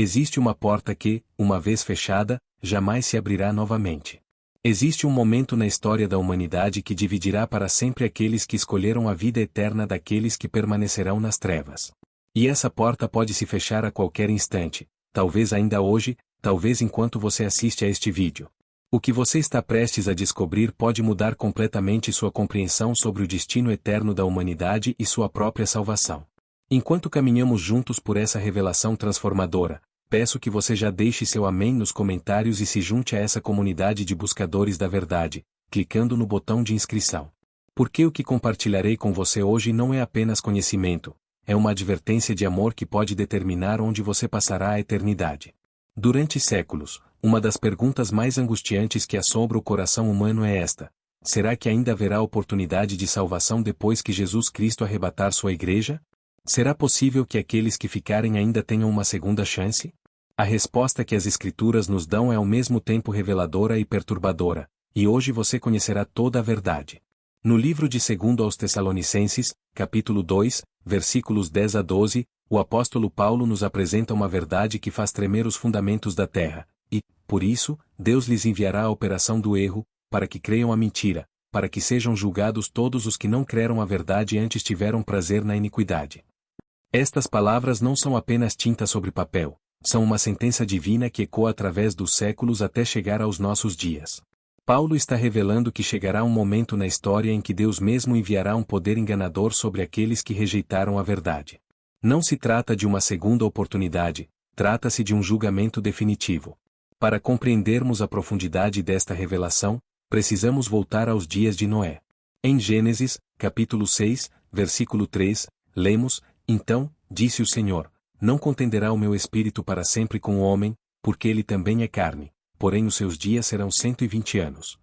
Existe uma porta que, uma vez fechada, jamais se abrirá novamente. Existe um momento na história da humanidade que dividirá para sempre aqueles que escolheram a vida eterna daqueles que permanecerão nas trevas. E essa porta pode se fechar a qualquer instante, talvez ainda hoje, talvez enquanto você assiste a este vídeo. O que você está prestes a descobrir pode mudar completamente sua compreensão sobre o destino eterno da humanidade e sua própria salvação. Enquanto caminhamos juntos por essa revelação transformadora, peço que você já deixe seu amém nos comentários e se junte a essa comunidade de buscadores da verdade, clicando no botão de inscrição. Porque o que compartilharei com você hoje não é apenas conhecimento, é uma advertência de amor que pode determinar onde você passará a eternidade. Durante séculos, uma das perguntas mais angustiantes que assombra o coração humano é esta: será que ainda haverá oportunidade de salvação depois que Jesus Cristo arrebatar sua igreja? Será possível que aqueles que ficarem ainda tenham uma segunda chance? A resposta que as Escrituras nos dão é ao mesmo tempo reveladora e perturbadora, e hoje você conhecerá toda a verdade. No livro de 2 aos Tessalonicenses, capítulo 2, versículos 10 a 12, o apóstolo Paulo nos apresenta uma verdade que faz tremer os fundamentos da terra, e, por isso, Deus lhes enviará a operação do erro, para que creiam a mentira, para que sejam julgados todos os que não creram a verdade e antes tiveram prazer na iniquidade. Estas palavras não são apenas tinta sobre papel, são uma sentença divina que ecoa através dos séculos até chegar aos nossos dias. Paulo está revelando que chegará um momento na história em que Deus mesmo enviará um poder enganador sobre aqueles que rejeitaram a verdade. Não se trata de uma segunda oportunidade, trata-se de um julgamento definitivo. Para compreendermos a profundidade desta revelação, precisamos voltar aos dias de Noé. Em Gênesis, capítulo 6, versículo 3, lemos: Então, disse o Senhor, não contenderá o meu espírito para sempre com o homem, porque ele também é carne, porém os seus dias serão 120 anos.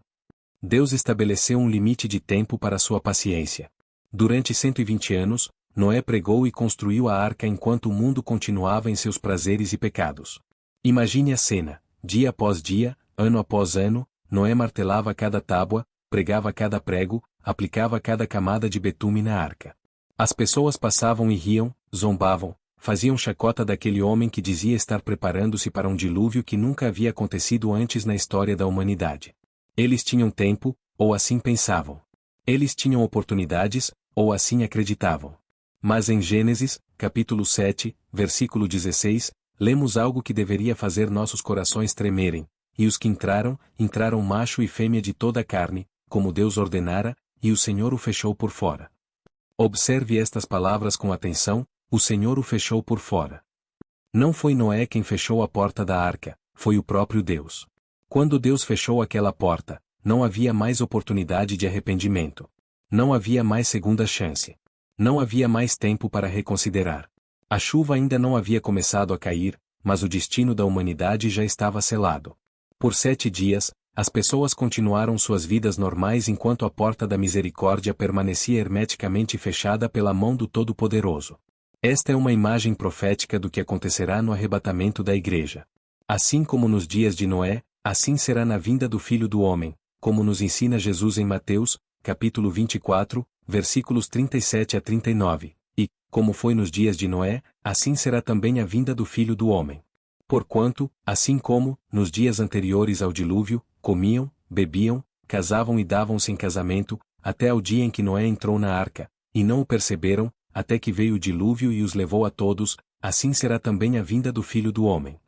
Deus estabeleceu um limite de tempo para sua paciência. Durante 120 anos, Noé pregou e construiu a arca enquanto o mundo continuava em seus prazeres e pecados. Imagine a cena: dia após dia, ano após ano, Noé martelava cada tábua, pregava cada prego, aplicava cada camada de betume na arca. As pessoas passavam e riam, zombavam, faziam chacota daquele homem que dizia estar preparando-se para um dilúvio que nunca havia acontecido antes na história da humanidade. Eles tinham tempo, ou assim pensavam. Eles tinham oportunidades, ou assim acreditavam. Mas em Gênesis, capítulo 7, versículo 16, lemos algo que deveria fazer nossos corações tremerem: e os que entraram, entraram macho e fêmea de toda a carne, como Deus ordenara, e o Senhor o fechou por fora. Observe estas palavras com atenção: o Senhor o fechou por fora. Não foi Noé quem fechou a porta da arca, foi o próprio Deus. Quando Deus fechou aquela porta, não havia mais oportunidade de arrependimento. Não havia mais segunda chance. Não havia mais tempo para reconsiderar. A chuva ainda não havia começado a cair, mas o destino da humanidade já estava selado. Por 7 dias, as pessoas continuaram suas vidas normais enquanto a porta da misericórdia permanecia hermeticamente fechada pela mão do Todo-Poderoso. Esta é uma imagem profética do que acontecerá no arrebatamento da igreja. Assim como nos dias de Noé, assim será na vinda do Filho do Homem, como nos ensina Jesus em Mateus, capítulo 24, versículos 37 a 39, e, como foi nos dias de Noé, assim será também a vinda do Filho do Homem. Porquanto, assim como, nos dias anteriores ao dilúvio, comiam, bebiam, casavam e davam-se em casamento, até ao dia em que Noé entrou na arca, e não o perceberam, até que veio o dilúvio e os levou a todos, assim será também a vinda do Filho do Homem.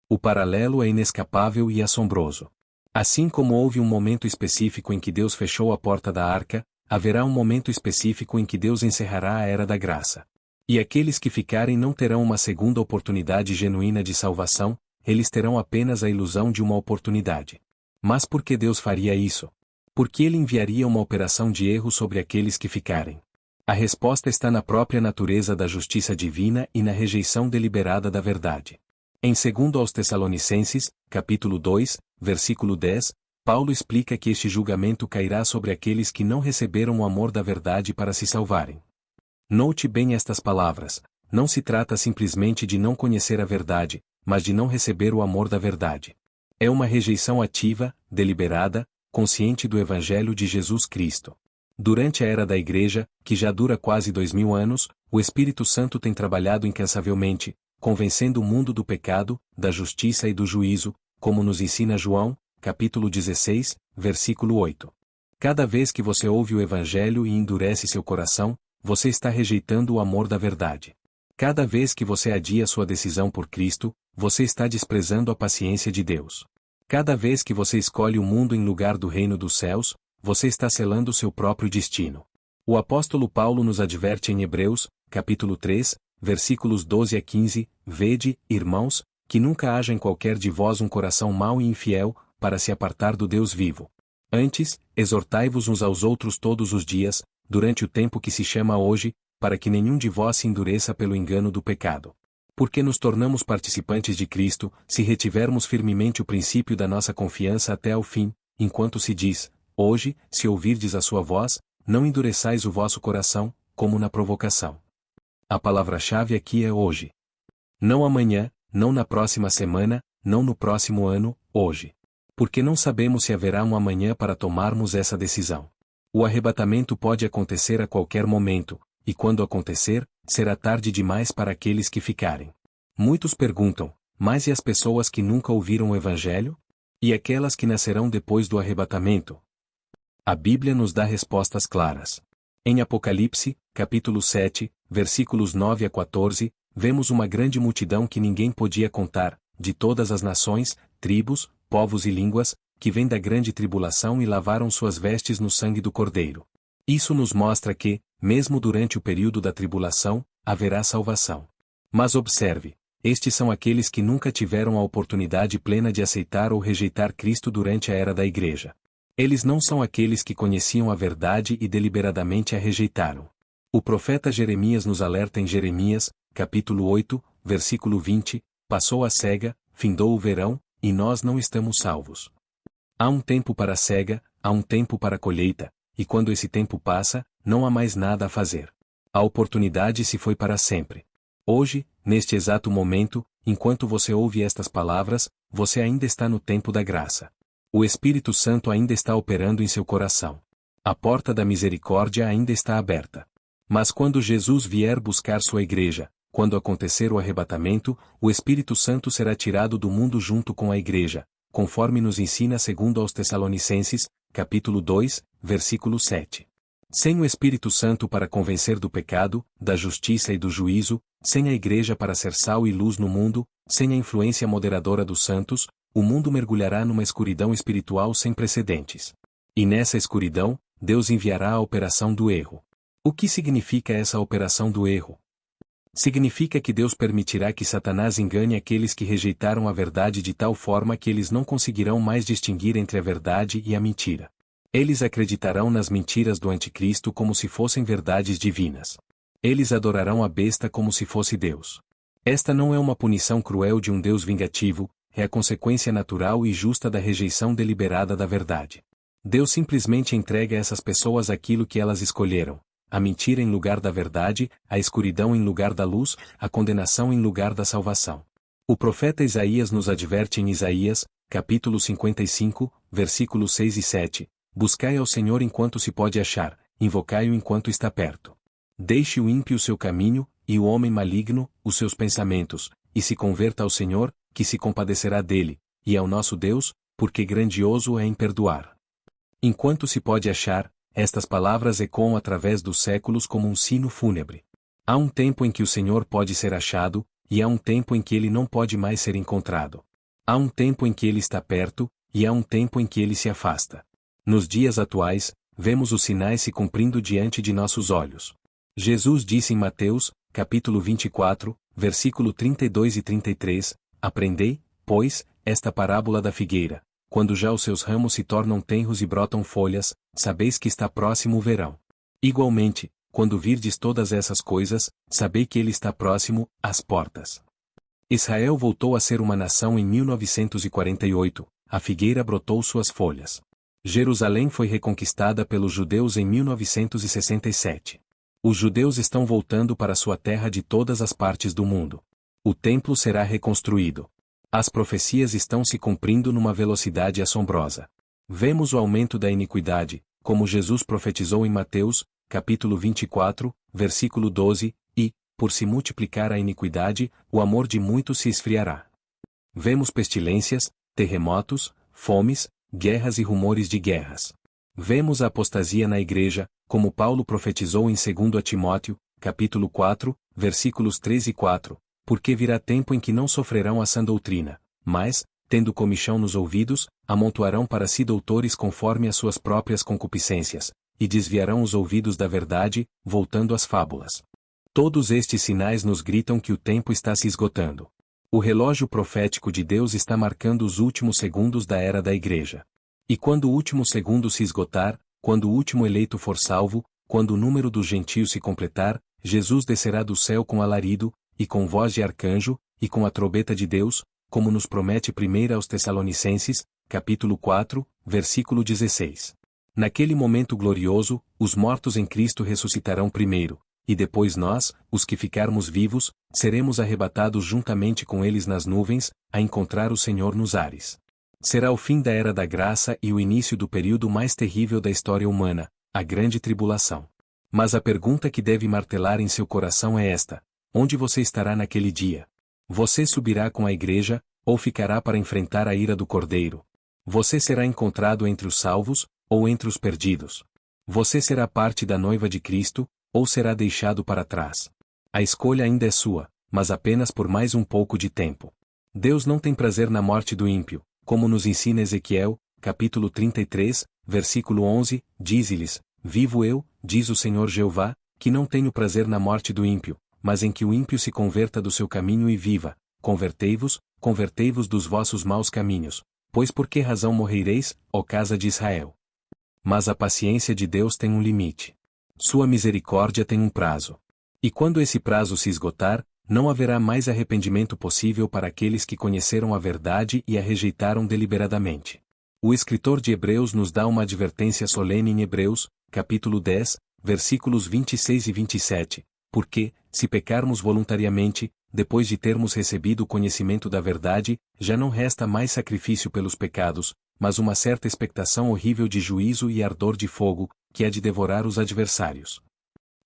O paralelo é inescapável e assombroso. Assim como houve um momento específico em que Deus fechou a porta da arca, haverá um momento específico em que Deus encerrará a era da graça. E aqueles que ficarem não terão uma segunda oportunidade genuína de salvação, eles terão apenas a ilusão de uma oportunidade. Mas por que Deus faria isso? Porque Ele enviaria uma operação de erro sobre aqueles que ficarem. A resposta está na própria natureza da justiça divina e na rejeição deliberada da verdade. Em 2 aos Tessalonicenses, capítulo 2, versículo 10, Paulo explica que este julgamento cairá sobre aqueles que não receberam o amor da verdade para se salvarem. Note bem estas palavras: não se trata simplesmente de não conhecer a verdade, mas de não receber o amor da verdade. É uma rejeição ativa, deliberada, consciente do Evangelho de Jesus Cristo. Durante a era da Igreja, que já dura quase 2000 anos, o Espírito Santo tem trabalhado incansavelmente, convencendo o mundo do pecado, da justiça e do juízo, como nos ensina João, capítulo 16, versículo 8. Cada vez que você ouve o Evangelho e endurece seu coração, você está rejeitando o amor da verdade. Cada vez que você adia sua decisão por Cristo, você está desprezando a paciência de Deus. Cada vez que você escolhe o mundo em lugar do reino dos céus, você está selando seu próprio destino. O apóstolo Paulo nos adverte em Hebreus, capítulo 3, versículos 12 a 15, Vede, irmãos, que nunca haja em qualquer de vós um coração mau e infiel, para se apartar do Deus vivo. Antes, exortai-vos uns aos outros todos os dias, durante o tempo que se chama hoje, para que nenhum de vós se endureça pelo engano do pecado. Porque nos tornamos participantes de Cristo, se retivermos firmemente o princípio da nossa confiança até ao fim, enquanto se diz, hoje, se ouvirdes a sua voz, não endureçais o vosso coração, como na provocação. A palavra-chave aqui é hoje. Não amanhã, não na próxima semana, não no próximo ano, hoje. Porque não sabemos se haverá um amanhã para tomarmos essa decisão. O arrebatamento pode acontecer a qualquer momento, e quando acontecer, será tarde demais para aqueles que ficarem. Muitos perguntam, mas e as pessoas que nunca ouviram o Evangelho? E aquelas que nascerão depois do arrebatamento? A Bíblia nos dá respostas claras. Em Apocalipse, capítulo 7, versículos 9 a 14, vemos uma grande multidão que ninguém podia contar, de todas as nações, tribos, povos e línguas, que vêm da grande tribulação e lavaram suas vestes no sangue do Cordeiro. Isso nos mostra que, mesmo durante o período da tribulação, haverá salvação. Mas observe, estes são aqueles que nunca tiveram a oportunidade plena de aceitar ou rejeitar Cristo durante a era da Igreja. Eles não são aqueles que conheciam a verdade e deliberadamente a rejeitaram. O profeta Jeremias nos alerta em Jeremias, capítulo 8, versículo 20, passou a cega, findou o verão, e nós não estamos salvos. Há um tempo para a cega, há um tempo para a colheita, e quando esse tempo passa, não há mais nada a fazer. A oportunidade se foi para sempre. Hoje, neste exato momento, enquanto você ouve estas palavras, você ainda está no tempo da graça. O Espírito Santo ainda está operando em seu coração. A porta da misericórdia ainda está aberta. Mas quando Jesus vier buscar sua igreja, quando acontecer o arrebatamento, o Espírito Santo será tirado do mundo junto com a igreja, conforme nos ensina segundo aos Tessalonicenses, capítulo 2, versículo 7. Sem o Espírito Santo para convencer do pecado, da justiça e do juízo, sem a igreja para ser sal e luz no mundo, sem a influência moderadora dos santos, o mundo mergulhará numa escuridão espiritual sem precedentes. E nessa escuridão, Deus enviará a operação do erro. O que significa essa operação do erro? Significa que Deus permitirá que Satanás engane aqueles que rejeitaram a verdade de tal forma que eles não conseguirão mais distinguir entre a verdade e a mentira. Eles acreditarão nas mentiras do anticristo como se fossem verdades divinas. Eles adorarão a besta como se fosse Deus. Esta não é uma punição cruel de um Deus vingativo, é a consequência natural e justa da rejeição deliberada da verdade. Deus simplesmente entrega a essas pessoas aquilo que elas escolheram: a mentira em lugar da verdade, a escuridão em lugar da luz, a condenação em lugar da salvação. O profeta Isaías nos adverte em Isaías, capítulo 55, versículos 6 e 7, buscai ao Senhor enquanto se pode achar, invocai-o enquanto está perto. Deixe o ímpio o seu caminho, e o homem maligno, os seus pensamentos, e se converta ao Senhor, que se compadecerá dele, e ao nosso Deus, porque grandioso é em perdoar. Enquanto se pode achar, estas palavras ecoam através dos séculos como um sino fúnebre. Há um tempo em que o Senhor pode ser achado, e há um tempo em que ele não pode mais ser encontrado. Há um tempo em que ele está perto, e há um tempo em que ele se afasta. Nos dias atuais, vemos os sinais se cumprindo diante de nossos olhos. Jesus disse em Mateus, capítulo 24, versículo 32 e 33, aprendei, pois, esta parábola da figueira. Quando já os seus ramos se tornam tenros e brotam folhas, sabeis que está próximo o verão. Igualmente, quando virdes todas essas coisas, sabei que ele está próximo, às portas. Israel voltou a ser uma nação em 1948, a figueira brotou suas folhas. Jerusalém foi reconquistada pelos judeus em 1967. Os judeus estão voltando para sua terra de todas as partes do mundo. O templo será reconstruído. As profecias estão se cumprindo numa velocidade assombrosa. Vemos o aumento da iniquidade, como Jesus profetizou em Mateus, capítulo 24, versículo 12, e, por se multiplicar a iniquidade, o amor de muitos se esfriará. Vemos pestilências, terremotos, fomes, guerras e rumores de guerras. Vemos a apostasia na igreja, como Paulo profetizou em 2 Timóteo, capítulo 4, versículos 3 e 4, porque virá tempo em que não sofrerão a sã doutrina, mas, tendo comichão nos ouvidos, amontoarão para si doutores conforme as suas próprias concupiscências, e desviarão os ouvidos da verdade, voltando às fábulas. Todos estes sinais nos gritam que o tempo está se esgotando. O relógio profético de Deus está marcando os últimos segundos da era da igreja. E quando o último segundo se esgotar, quando o último eleito for salvo, quando o número dos gentios se completar, Jesus descerá do céu com alarido, e com voz de arcanjo, e com a trombeta de Deus, como nos promete 1 aos Tessalonicenses, capítulo 4, versículo 16. Naquele momento glorioso, os mortos em Cristo ressuscitarão primeiro, e depois nós, os que ficarmos vivos, seremos arrebatados juntamente com eles nas nuvens, a encontrar o Senhor nos ares. Será o fim da era da graça e o início do período mais terrível da história humana, a grande tribulação. Mas a pergunta que deve martelar em seu coração é esta: onde você estará naquele dia? Você subirá com a igreja, ou ficará para enfrentar a ira do Cordeiro? Você será encontrado entre os salvos, ou entre os perdidos? Você será parte da noiva de Cristo, ou será deixado para trás? A escolha ainda é sua, mas apenas por mais um pouco de tempo. Deus não tem prazer na morte do ímpio, como nos ensina Ezequiel, capítulo 33, versículo 11, diz-lhes: Vivo eu, diz o Senhor Jeová, que não tenho prazer na morte do ímpio, mas em que o ímpio se converta do seu caminho e viva. Convertei-vos, convertei-vos dos vossos maus caminhos, pois por que razão morrereis, ó casa de Israel? Mas a paciência de Deus tem um limite. Sua misericórdia tem um prazo. E quando esse prazo se esgotar, não haverá mais arrependimento possível para aqueles que conheceram a verdade e a rejeitaram deliberadamente. O escritor de Hebreus nos dá uma advertência solene em Hebreus, capítulo 10, versículos 26 e 27, porque, se pecarmos voluntariamente, depois de termos recebido o conhecimento da verdade, já não resta mais sacrifício pelos pecados, mas uma certa expectação horrível de juízo e ardor de fogo, que há de devorar os adversários.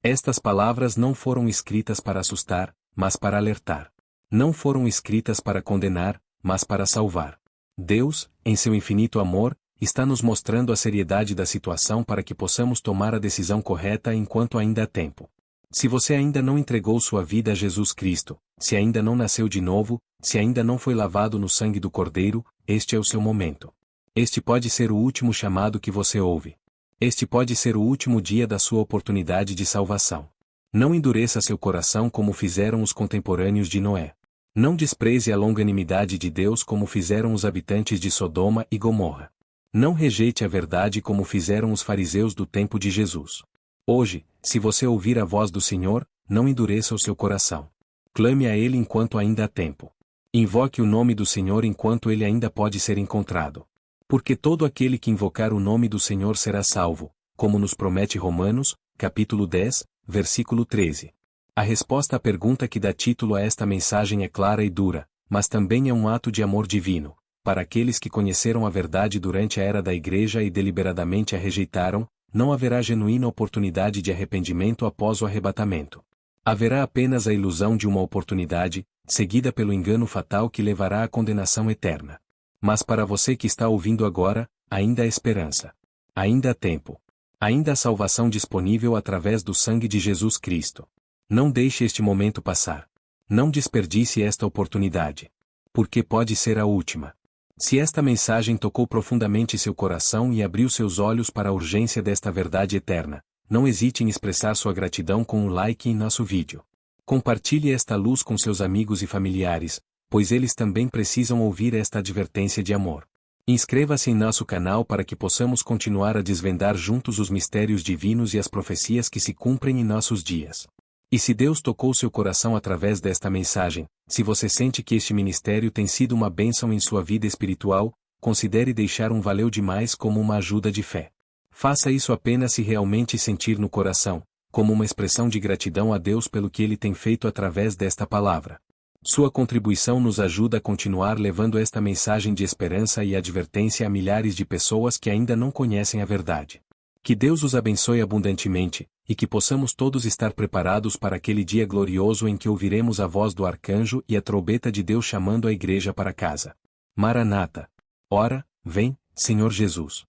Estas palavras não foram escritas para assustar, mas para alertar. Não foram escritas para condenar, mas para salvar. Deus, em seu infinito amor, está nos mostrando a seriedade da situação para que possamos tomar a decisão correta enquanto ainda há tempo. Se você ainda não entregou sua vida a Jesus Cristo, se ainda não nasceu de novo, se ainda não foi lavado no sangue do Cordeiro, este é o seu momento. Este pode ser o último chamado que você ouve. Este pode ser o último dia da sua oportunidade de salvação. Não endureça seu coração como fizeram os contemporâneos de Noé. Não despreze a longanimidade de Deus como fizeram os habitantes de Sodoma e Gomorra. Não rejeite a verdade como fizeram os fariseus do tempo de Jesus. Hoje, se você ouvir a voz do Senhor, não endureça o seu coração. Clame a Ele enquanto ainda há tempo. Invoque o nome do Senhor enquanto Ele ainda pode ser encontrado. Porque todo aquele que invocar o nome do Senhor será salvo, como nos promete Romanos, capítulo 10, versículo 13. A resposta à pergunta que dá título a esta mensagem é clara e dura, mas também é um ato de amor divino. Para aqueles que conheceram a verdade durante a era da igreja e deliberadamente a rejeitaram, não haverá genuína oportunidade de arrependimento após o arrebatamento. Haverá apenas a ilusão de uma oportunidade, seguida pelo engano fatal que levará à condenação eterna. Mas para você que está ouvindo agora, ainda há esperança. Ainda há tempo. Ainda há salvação disponível através do sangue de Jesus Cristo. Não deixe este momento passar. Não desperdice esta oportunidade. Porque pode ser a última. Se esta mensagem tocou profundamente seu coração e abriu seus olhos para a urgência desta verdade eterna, não hesite em expressar sua gratidão com um like em nosso vídeo. Compartilhe esta luz com seus amigos e familiares, pois eles também precisam ouvir esta advertência de amor. Inscreva-se em nosso canal para que possamos continuar a desvendar juntos os mistérios divinos e as profecias que se cumprem em nossos dias. E se Deus tocou seu coração através desta mensagem, se você sente que este ministério tem sido uma bênção em sua vida espiritual, considere deixar um valeu demais como uma ajuda de fé. Faça isso apenas se realmente sentir no coração, como uma expressão de gratidão a Deus pelo que Ele tem feito através desta palavra. Sua contribuição nos ajuda a continuar levando esta mensagem de esperança e advertência a milhares de pessoas que ainda não conhecem a verdade. Que Deus os abençoe abundantemente, e que possamos todos estar preparados para aquele dia glorioso em que ouviremos a voz do arcanjo e a trombeta de Deus chamando a igreja para casa. Maranata. Ora, vem, Senhor Jesus.